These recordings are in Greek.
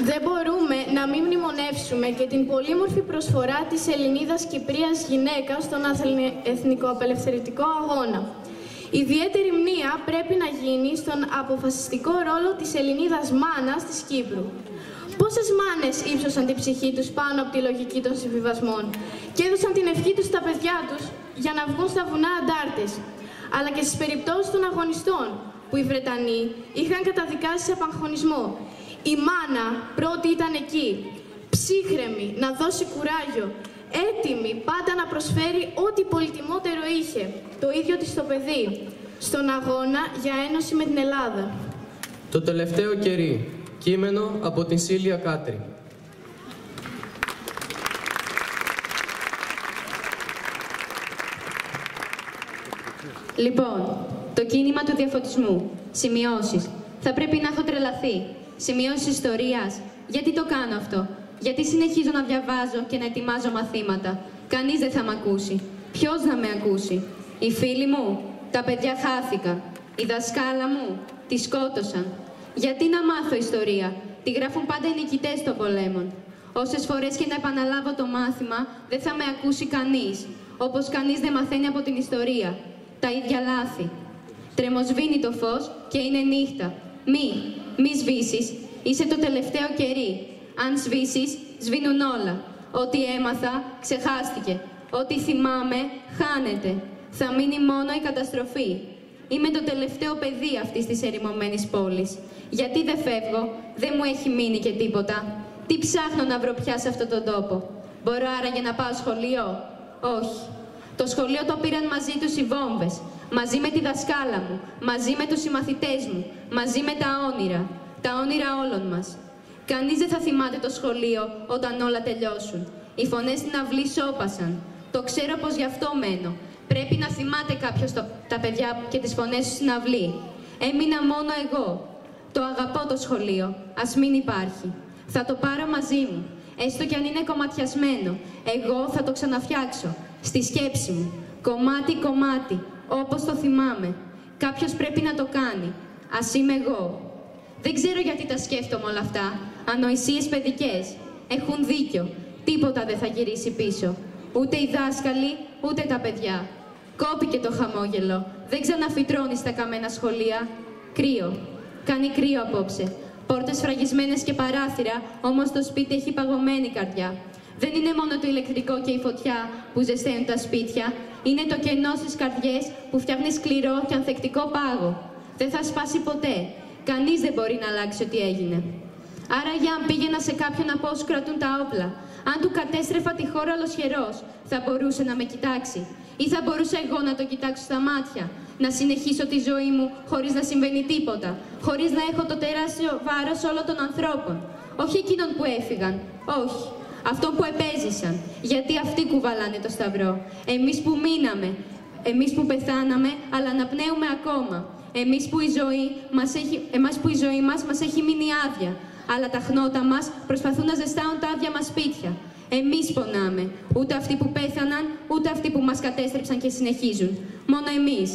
Δεν μπορούμε να μην μνημονεύσουμε και την πολύμορφη προσφορά της Ελληνίδας Κυπρίας γυναίκας στον εθνικοαπελευθερωτικό αγώνα. Ιδιαίτερη μνήα πρέπει να γίνει στον αποφασιστικό ρόλο της Ελληνίδας μάνας της Κύπρου. Πόσες μάνες ύψωσαν την ψυχή τους πάνω από τη λογική των συμβιβασμών και έδωσαν την ευχή τους στα παιδιά τους για να βγουν στα βουνά αντάρτες, αλλά και στις περιπτώσεις των αγωνιστών που οι Βρετανοί είχαν καταδικάσει σε απαγχωνισμό. Η μάνα πρώτη ήταν εκεί, ψύχρεμη, να δώσει κουράγιο, έτοιμη πάντα να προσφέρει ό,τι πολυτιμότερο είχε, το ίδιο της το παιδί, στον αγώνα για ένωση με την Ελλάδα. Το τελευταίο κερί. Κείμενο από την Σίλια Κάτρη. Λοιπόν, το κίνημα του διαφωτισμού. Σημειώσεις. Θα πρέπει να έχω τρελαθεί. Σημειώσεις ιστορίας. Γιατί το κάνω αυτό? Γιατί συνεχίζω να διαβάζω και να ετοιμάζω μαθήματα? Κανείς δεν θα με ακούσει. Ποιος να με ακούσει? Οι φίλοι μου? Τα παιδιά χάθηκα. Η δασκάλα μου? Τη σκότωσαν. Γιατί να μάθω ιστορία? Τη γράφουν πάντα οι νικητές των πολέμων. Όσες φορές και να επαναλάβω το μάθημα, δεν θα με ακούσει κανείς. Όπως κανείς δεν μαθαίνει από την ιστορία. Τα ίδια λάθη. Τρεμοσβήνει το φως και είναι νύχτα. Μη σβήσεις. Είσαι το τελευταίο κερί. Αν σβήσεις, σβήνουν όλα. Ό,τι έμαθα, ξεχάστηκε. Ό,τι θυμάμαι, χάνεται. Θα μείνει μόνο η καταστροφή. Είμαι το τελευταίο παιδί αυτής της ερημωμένης πόλης. Γιατί δεν φεύγω, δεν μου έχει μείνει και τίποτα. Τι ψάχνω να βρω πια σε αυτόν τον τόπο? Μπορώ άραγε να πάω σχολείο? Όχι. Το σχολείο το πήραν μαζί τους οι βόμβες. Μαζί με τη δασκάλα μου. Μαζί με τους συμμαθητές μου. Μαζί με τα όνειρα. Τα όνειρα όλων μας. Κανείς δεν θα θυμάται το σχολείο όταν όλα τελειώσουν. Οι φωνές στην αυλή σώπασαν. Το ξέρω πως γι' αυτό μένω. Πρέπει να θυμάται κάποιος τα παιδιά και τις φωνές του στην αυλή. Έμεινα μόνο εγώ. Το αγαπώ το σχολείο. Ας μην υπάρχει. Θα το πάρω μαζί μου. Έστω κι αν είναι κομματιασμένο. Εγώ θα το ξαναφτιάξω. Στη σκέψη μου. Κομμάτι-κομμάτι. Όπως το θυμάμαι. Κάποιος πρέπει να το κάνει. Ας είμαι εγώ. Δεν ξέρω γιατί τα σκέφτομαι όλα αυτά. Ανοησίες παιδικές. Έχουν δίκιο. Τίποτα δεν θα γυρίσει πίσω. Ούτε οι δάσκαλοι, ούτε τα παιδιά. Κόπηκε το χαμόγελο. Δεν ξαναφυτρώνει στα καμένα σχολεία. Κρύο. Κάνει κρύο απόψε. Πόρτες φραγισμένες και παράθυρα, όμως το σπίτι έχει παγωμένη καρδιά. Δεν είναι μόνο το ηλεκτρικό και η φωτιά που ζεσταίνουν τα σπίτια. Είναι το κενό στις καρδιές που φτιάχνει σκληρό και ανθεκτικό πάγο. Δεν θα σπάσει ποτέ. Κανείς δεν μπορεί να αλλάξει ό,τι έγινε. Άρα για αν πήγαινα σε κάποιον από όσους κρατούν τα όπλα, αν του κατέστρεφα τη χώρα ολοσχερός, θα μπορούσε να με κοιτάξει? Ή θα μπορούσα εγώ να το κοιτάξω στα μάτια? Να συνεχίσω τη ζωή μου χωρίς να συμβαίνει τίποτα? Χωρίς να έχω το τεράστιο βάρος όλων των ανθρώπων? Όχι εκείνων που έφυγαν. Όχι. Αυτών που επέζησαν. Γιατί αυτοί κουβαλάνε το σταυρό. Εμείς που μείναμε. Εμείς που πεθάναμε, αλλά αναπνέουμε ακόμα. Εμείς που η ζωή μας έχει μείνει άδεια. Αλλά τα χνότα μας προσπαθούν να ζεστάνουν τα άδεια μας σπίτια. Εμείς πονάμε. Ούτε αυτοί που πέθαναν, ούτε αυτοί που μας κατέστρεψαν και συνεχίζουν. Μόνο εμείς.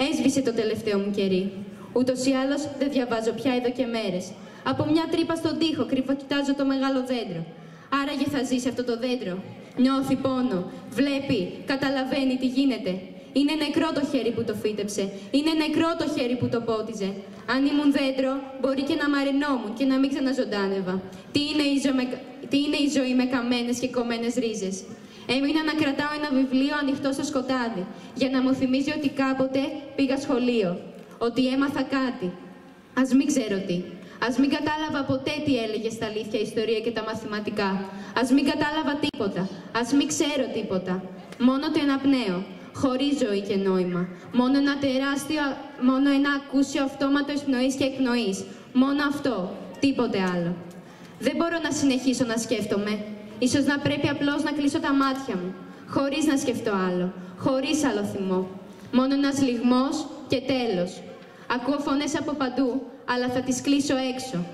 Έσβησε το τελευταίο μου κερί. Ούτως ή άλλως δεν διαβάζω πια εδώ και μέρες. Από μια τρύπα στον τοίχο κρυφοκοιτάζω το μεγάλο δέντρο. Άραγε θα ζήσει αυτό το δέντρο? Νιώθει πόνο, βλέπει, καταλαβαίνει τι γίνεται. Είναι νεκρό το χέρι που το φύτεψε. Είναι νεκρό το χέρι που το πότιζε. Αν ήμουν δέντρο, μπορεί και να μαρινόμουν και να μην ξαναζωντάνευα. Τι είναι η ζωή με καμένες και κομμένες ρίζες. Έμεινα να κρατάω ένα βιβλίο ανοιχτό στο σκοτάδι, για να μου θυμίζει ότι κάποτε πήγα σχολείο. Ότι έμαθα κάτι. Ας μην ξέρω τι. Ας μην κατάλαβα ποτέ τι έλεγε στα αλήθεια η ιστορία και τα μαθηματικά. Ας μην κατάλαβα τίποτα. Ας μην ξέρω τίποτα. Μόνο το αναπνέω. Χωρίς ζωή και νόημα. Μόνο ένα ακούσιο αυτόματο εισπνοής και εκπνοής. Μόνο αυτό. Τίποτε άλλο. Δεν μπορώ να συνεχίσω να σκέφτομαι. Ίσως να πρέπει απλώς να κλείσω τα μάτια μου. Χωρίς να σκεφτώ άλλο. Χωρίς άλλο θυμό. Μόνο ένας λυγμός και τέλος. Ακούω φωνές από παντού, αλλά θα τις κλείσω έξω.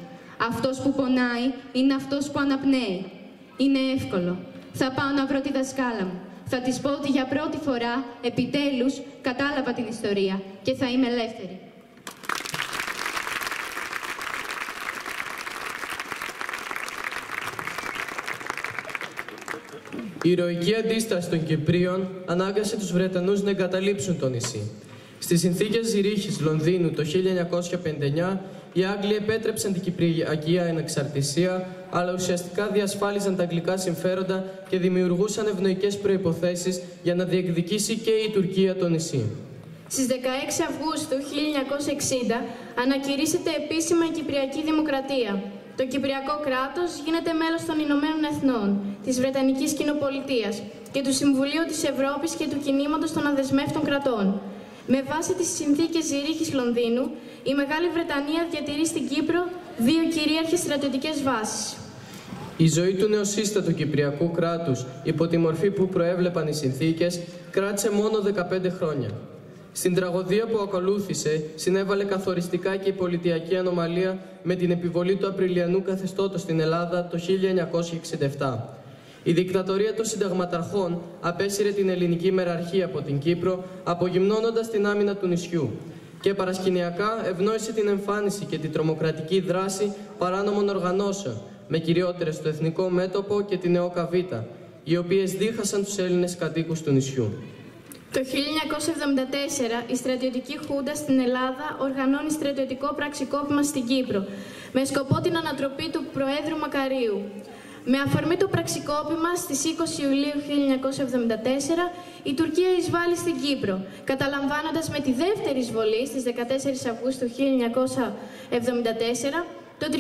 Αυτός που πονάει είναι αυτός που αναπνέει. Είναι εύκολο. Θα πάω να βρω τη δασκάλα μου. Θα της πω ότι για πρώτη φορά, επιτέλους, κατάλαβα την ιστορία και θα είμαι ελεύθερη. Η ηρωική αντίσταση των Κυπρίων ανάγκασε τους Βρετανούς να εγκαταλείψουν το νησί. Στις συνθήκες Ζηρίχης Λονδίνου το 1959, οι Άγγλοι επέτρεψαν την Κυπριακή ανεξαρτησία, αλλά ουσιαστικά διασφάλιζαν τα αγγλικά συμφέροντα και δημιουργούσαν ευνοϊκές προϋποθέσεις για να διεκδικήσει και η Τουρκία το νησί. Στις 16 Αυγούστου 1960 ανακηρύσσεται επίσημα η Κυπριακή Δημοκρατία. Το Κυπριακό κράτος γίνεται μέλος των Ηνωμένων Εθνών, της Βρετανικής Κοινοπολιτείας και του Συμβουλίου της Ευρώπης και του Κινήματος των Αδεσμεύτων Κρατών. Με βάση τις συνθήκες Ζηρίχης Λονδίνου, η Μεγάλη Βρετανία διατηρεί στην Κύπρο 2 κυρίαρχες στρατιωτικές βάσεις. Η ζωή του νεοσύστατου Κυπριακού κράτους, υπό τη μορφή που προέβλεπαν οι συνθήκες, κράτησε μόνο 15 χρόνια. Στην τραγωδία που ακολούθησε, συνέβαλε καθοριστικά και η πολιτιακή ανομαλία με την επιβολή του Απριλιανού καθεστώτος στην Ελλάδα το 1967. Η δικτατορία των συνταγματαρχών απέσυρε την ελληνική μεραρχία από την Κύπρο, απογυμνώνοντας την άμυνα του νησιού. Και παρασκηνιακά ευνόησε την εμφάνιση και την τρομοκρατική δράση παράνομων οργανώσεων, με κυριότερες στο Εθνικό Μέτωπο και την ΕΟΚΑ Β, οι οποίες δίχασαν τους Έλληνες κατοίκους του νησιού. Το 1974 η στρατιωτική χούντα στην Ελλάδα οργανώνει στρατιωτικό πραξικόπημα στην Κύπρο, με σκοπό την ανατροπή του Προέδρου Μακαρίου. Με αφορμή το πραξικόπημα, στις 20 Ιουλίου 1974, η Τουρκία εισβάλλει στην Κύπρο, καταλαμβάνοντας με τη δεύτερη εισβολή στις 14 Αυγούστου 1974 το 37%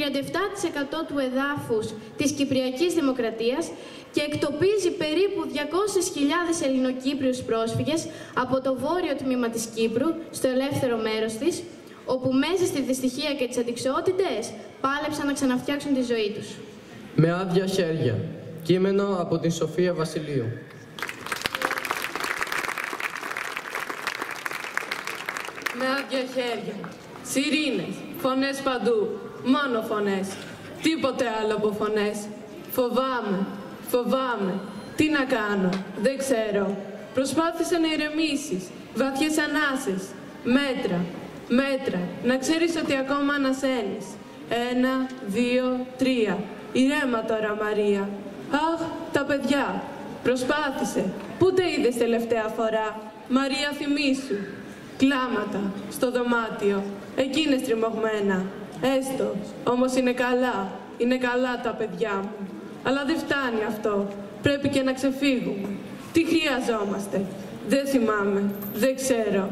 του εδάφους της Κυπριακής Δημοκρατίας και εκτοπίζει περίπου 200.000 Ελληνοκύπριους πρόσφυγες από το βόρειο τμήμα της Κύπρου στο ελεύθερο μέρος της, όπου μέσα στη δυστυχία και τις αντιξοότητες πάλεψαν να ξαναφτιάξουν τη ζωή τους. Με άδεια χέρια. Κείμενο από την Σοφία Βασιλείου. Με άδεια χέρια. Σιρήνες. Φωνές παντού. Μόνο φωνές. Τίποτε άλλο από φωνές. Φοβάμαι. Φοβάμαι. Τι να κάνω. Δεν ξέρω. Προσπάθησε να ηρεμήσεις. Βαθιές ανάσες. Μέτρα. Μέτρα. Να ξέρεις ότι ακόμα ανασένεις. 1, 2, 3. Ηρέμα τώρα, Μαρία. Αχ, τα παιδιά. Προσπάθησε. Πού τα είδες τελευταία φορά. Μαρία, θυμήσου. Κλάματα. Στο δωμάτιο. Εκεί είναι στριμωγμένα. Έστω. Όμως είναι καλά. Είναι καλά τα παιδιά μου. Αλλά δεν φτάνει αυτό. Πρέπει και να ξεφύγουμε. Τι χρειαζόμαστε. Δεν θυμάμαι. Δεν ξέρω.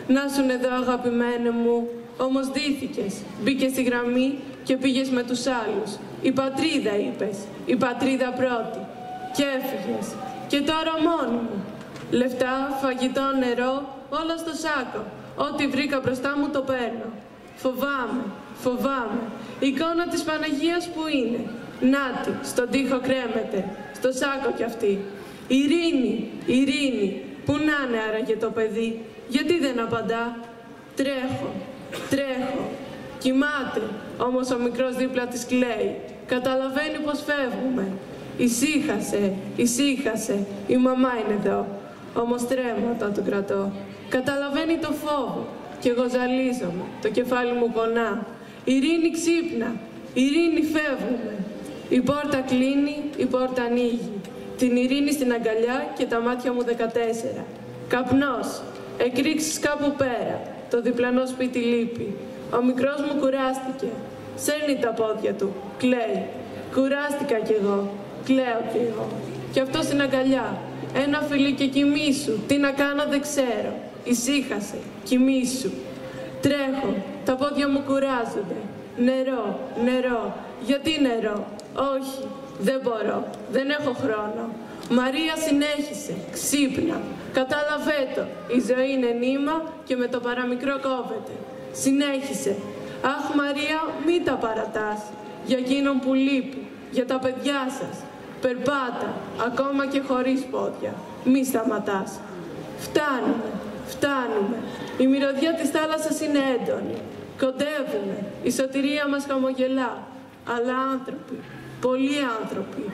Να σουν εδώ, αγαπημένε μου. Όμως ντύθηκες. Μπήκες στη γραμμή και πήγες με τους άλλους. Η πατρίδα είπες. Η πατρίδα πρώτη. Και έφυγες. Και τώρα μόνη μου. Λεφτά, φαγητό, νερό, όλα στο σάκο. Ό,τι βρήκα μπροστά μου το παίρνω. Φοβάμαι. Φοβάμαι. Η εικόνα της Παναγίας που είναι. Νάτι, στον τοίχο κρέμεται. Στο σάκο κι αυτή. Ειρήνη, Ειρήνη. Πού να είναι άραγε το παιδί. Γιατί δεν απαντά. Τρέχω. Τρέχω. Κοιμάται. Όμως ο μικρός δίπλα της κλαίει. Καταλαβαίνει πως φεύγουμε. Ησύχασε. Ησύχασε. Η μαμά είναι εδώ. Όμως τρέμω όταν το κρατώ. Καταλαβαίνει το φόβο. Κι εγώ ζαλίζομαι. Το κεφάλι μου πονά. Ειρήνη, ξύπνα. Ειρήνη, φεύγουμε. Η πόρτα κλείνει, η πόρτα ανοίγει. Την Ειρήνη στην αγκαλιά και τα μάτια μου 14. Καπνός. Εκρήξεις κάπου πέρα. Το διπλανό σπίτι λείπει. Ο μικρός μου κουράστηκε. Σέρνει τα πόδια του. Κλαίει. Κουράστηκα κι εγώ. Κλαίω κι εγώ. Κι αυτό στην αγκαλιά. Ένα φιλί και κοιμήσου. Τι να κάνω δεν ξέρω. Ησύχασε. Κοιμήσου. Τρέχω. Τα πόδια μου κουράζονται. Νερό. Νερό. Γιατί νερό. Όχι. Δεν μπορώ. Δεν έχω χρόνο. Μαρία συνέχισε. Ξύπνα. Κατάλαβέ το. Η ζωή είναι νήμα και με το παραμικρό κόβεται. Συνέχισε. Αχ, Μαρία, μη τα παρατάς. Για εκείνον που λείπει. Για τα παιδιά σας. Περπάτα. Ακόμα και χωρίς πόδια. Μη σταματάς. Φτάνουμε. Φτάνουμε. Η μυρωδιά της θάλασσας είναι έντονη. Κοντεύουμε. Η σωτηρία μας χαμογελά. Αλλά άνθρωποι. Πολλοί άνθρωποι.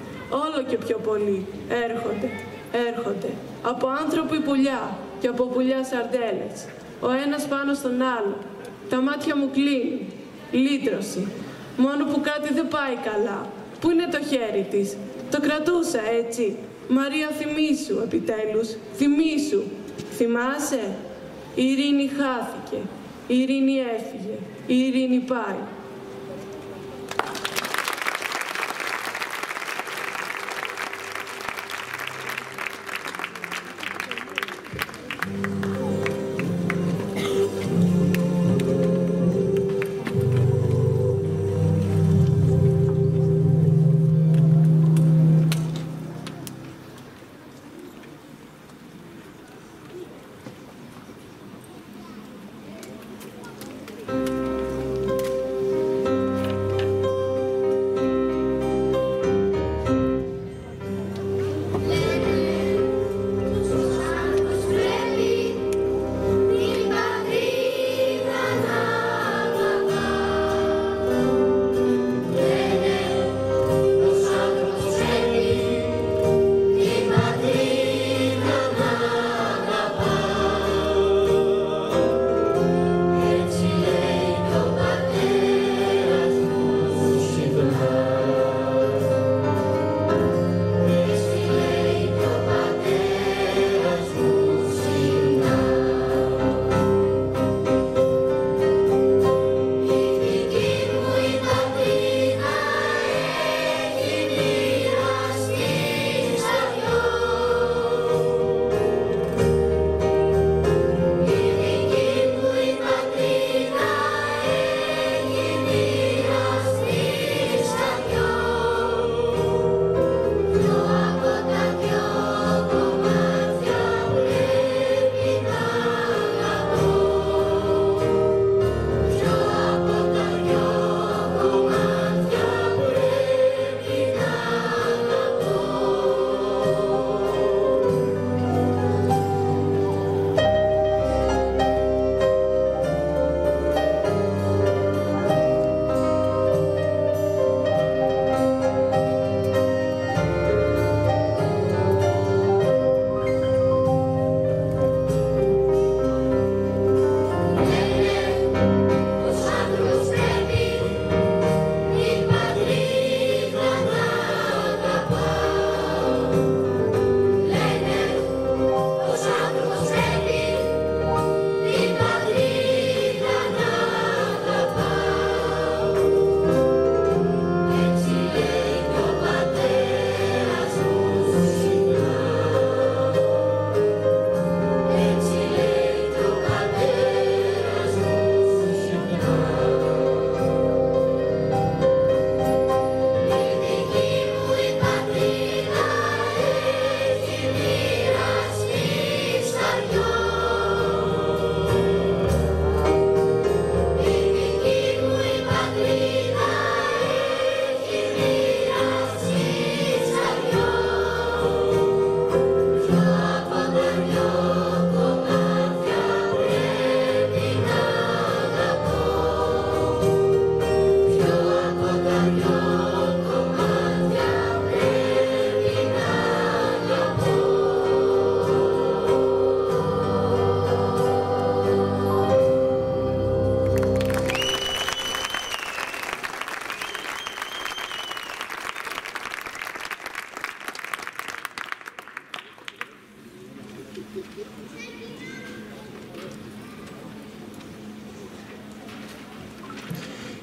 Όλο και πιο πολλοί. Έρχονται. Έρχονται. Από άνθρωποι πουλιά και από πουλιά σαρδέλες. Ο ένας πάνω στον άλλο. Τα μάτια μου κλείνουν. Λύτρωση. Μόνο που κάτι δεν πάει καλά. Πού είναι το χέρι της. Το κρατούσα έτσι. Μαρία, θυμήσου επιτέλους, θυμήσου. Θυμάσαι? Η ειρήνη χάθηκε, η ειρήνη έφυγε, η ειρήνη πάει.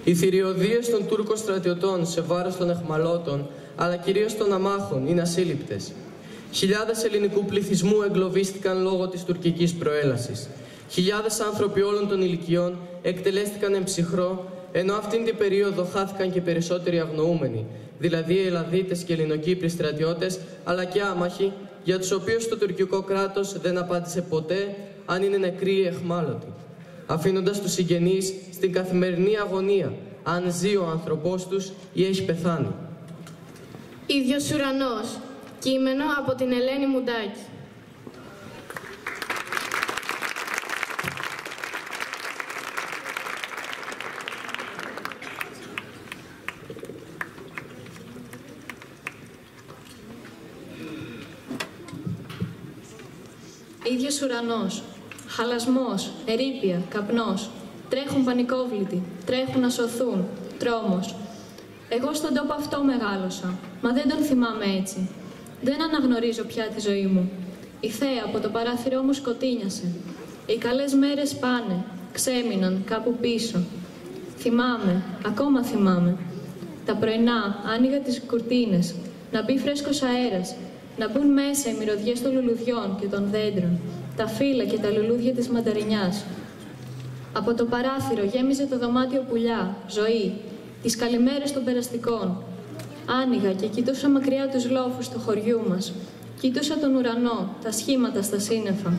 Οι θηριωδίες των Τούρκων στρατιωτών σε βάρος των αιχμαλώτων, αλλά κυρίως των αμάχων, είναι ασύλληπτες. Χιλιάδες ελληνικού πληθυσμού εγκλωβίστηκαν λόγω της τουρκικής προέλασης. Χιλιάδες άνθρωποι όλων των ηλικιών εκτελέστηκαν εν ψυχρό, ενώ αυτήν την περίοδο χάθηκαν και περισσότεροι αγνοούμενοι, δηλαδή οι Ελλαδίτες και Ελληνοκύπροι στρατιώτες, αλλά και άμαχοι, για τους οποίους το τουρκικό κράτος δεν απάντησε ποτέ αν είναι νεκροί ή αιχμάλωτοι, αφήνοντας τους συγγενείς στην καθημερινή αγωνία, αν ζει ο άνθρωπός τους ή έχει πεθάνει. Ίδιος ουρανός. Κείμενο από την Ελένη Μουντάκη. Ίδιος ουρανός, χαλασμός, ερείπια, καπνός, τρέχουν πανικόβλητοι, τρέχουν να σωθούν, τρόμος. Εγώ στον τόπο αυτό μεγάλωσα, μα δεν τον θυμάμαι έτσι. Δεν αναγνωρίζω πια τη ζωή μου. Η θέα από το παράθυρό μου σκοτίνιασε. Οι καλές μέρες πάνε, ξέμειναν κάπου πίσω. Θυμάμαι, ακόμα θυμάμαι. Τα πρωινά άνοιγα τις κουρτίνες, να μπει φρέσκος αέρας, να μπουν μέσα οι μυρωδιές των λουλουδιών και των δέντρων, τα φύλλα και τα λουλούδια της μανταρινιάς. Από το παράθυρο γέμιζε το δωμάτιο πουλιά, ζωή, τις καλημέρες των περαστικών. Άνοιγα και κοιτούσα μακριά τους λόφους του χωριού μας. Κοιτούσα τον ουρανό, τα σχήματα στα σύννεφα.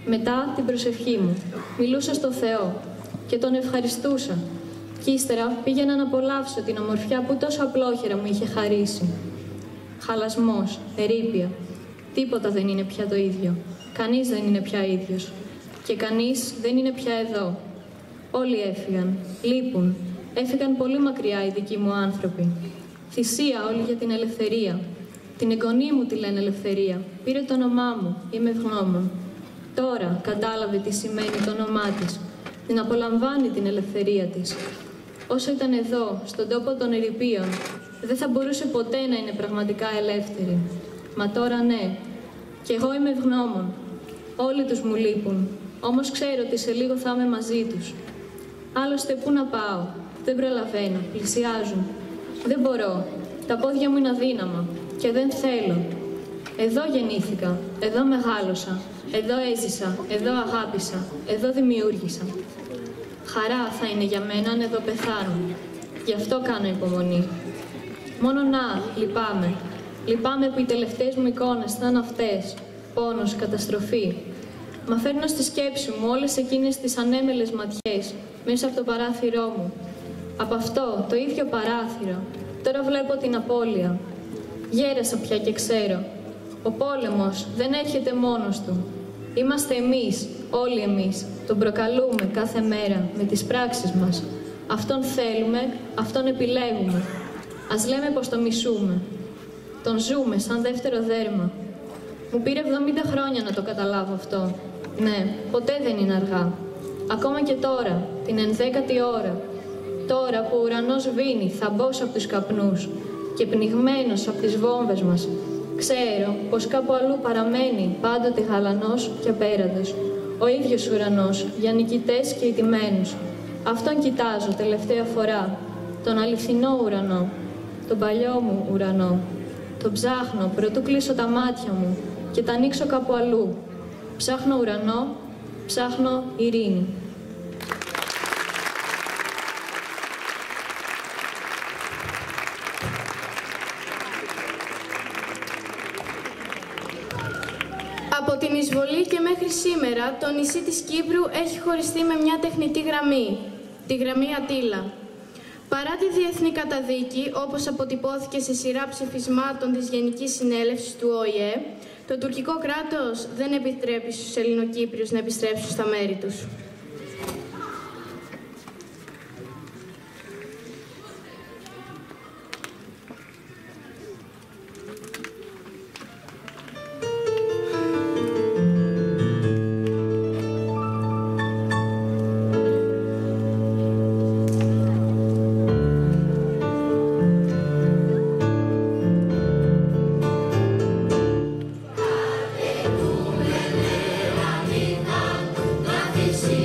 Μετά την προσευχή μου, μιλούσα στο Θεό και τον ευχαριστούσα. Κι ύστερα πήγαινα να απολαύσω την ομορφιά που τόσο απλόχερα μου είχε χαρίσει. Χαλασμός, ερείπια. Τίποτα δεν είναι πια το ίδιο. Κανείς δεν είναι πια ίδιος. Και κανείς δεν είναι πια εδώ. Όλοι έφυγαν, λείπουν. Έφυγαν πολύ μακριά οι δικοί μου άνθρωποι. Θυσία όλοι για την ελευθερία. Την εγγονή μου τη λένε ελευθερία. Πήρε το όνομά μου, είμαι ευγνώμων. Τώρα κατάλαβε τι σημαίνει το όνομά της. Την απολαμβάνει την ελευθερία της. Όσο ήταν εδώ, στον τόπο των ερειπίων, δεν θα μπορούσε ποτέ να είναι πραγματικά ελεύθερη. Μα τώρα ναι. Κι εγώ είμαι ευγνώμων. Όλοι τους μου λείπουν. Όμως ξέρω ότι σε λίγο θα είμαι μαζί τους. Άλλωστε πού να πάω. Δεν προλαβαίνω. Πλησιάζουν. Δεν μπορώ. Τα πόδια μου είναι αδύναμα. Και δεν θέλω. Εδώ γεννήθηκα. Εδώ μεγάλωσα. Εδώ έζησα. Εδώ αγάπησα. Εδώ δημιούργησα. Χαρά θα είναι για μένα αν εδώ πεθάνω. Γι' αυτό κάνω υπομονή. Μόνο να, λυπάμαι. Λυπάμαι που οι τελευταίες μου εικόνες ήταν αυτές. Πόνος, καταστροφή. Μα φέρνω στη σκέψη μου όλες εκείνες τις ανέμελες ματιές μέσα από το παράθυρό μου. Από αυτό, το ίδιο παράθυρο, τώρα βλέπω την απώλεια. Γέρασα πια και ξέρω. Ο πόλεμος δεν έρχεται μόνος του. Είμαστε εμείς, όλοι εμείς. Τον προκαλούμε κάθε μέρα με τις πράξεις μας. Αυτόν θέλουμε, αυτόν επιλέγουμε. Ας λέμε πως το μισούμε. Τον ζούμε σαν δεύτερο δέρμα. Μου πήρε 70 χρόνια να το καταλάβω αυτό. Ναι, ποτέ δεν είναι αργά. Ακόμα και τώρα, την 11η ώρα. Τώρα που ο ουρανός βίνει θαμπός από τους καπνούς και πνιγμένος από τις βόμβες μας, ξέρω πως κάπου αλλού παραμένει πάντοτε γαλανός και απέραντος. Ο ίδιος ουρανός για νικητές και ηττημένους. Αυτόν κοιτάζω τελευταία φορά. Τον αληθινό ουρανό. Τον παλιό μου ουρανό. Τον ψάχνω προτού κλείσω τα μάτια μου και τα ανοίξω κάπου αλλού. Ψάχνω ουρανό, ψάχνω ειρήνη. Από την εισβολή και μέχρι σήμερα, το νησί της Κύπρου έχει χωριστεί με μια τεχνητή γραμμή, τη γραμμή Ατήλα. Παρά τη διεθνή καταδίκη, όπως αποτυπώθηκε σε σειρά ψηφισμάτων της Γενικής Συνέλευσης του ΟΗΕ, το τουρκικό κράτος δεν επιτρέπει στους Ελληνοκύπριους να επιστρέψουν στα μέρη τους. See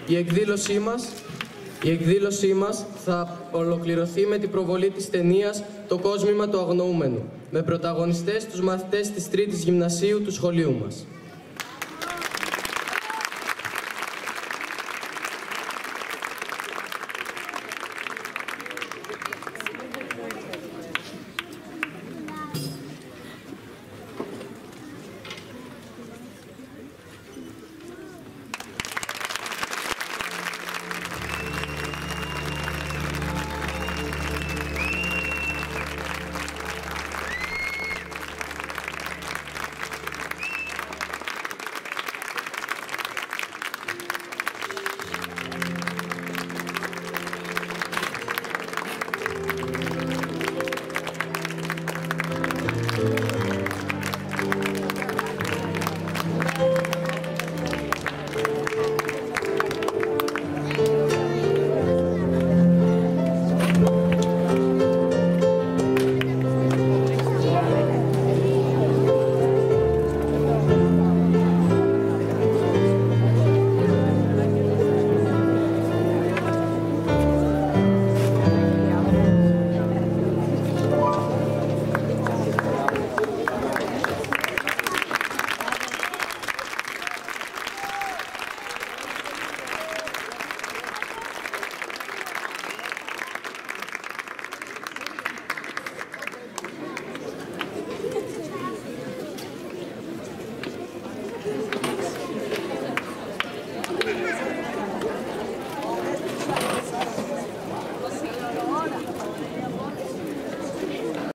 Η εκδήλωσή μας θα ολοκληρωθεί με την προβολή της ταινίας «Το κόσμημα του αγνοούμενου», με πρωταγωνιστές τους μαθητές της 3ης Γυμνασίου του σχολείου μας.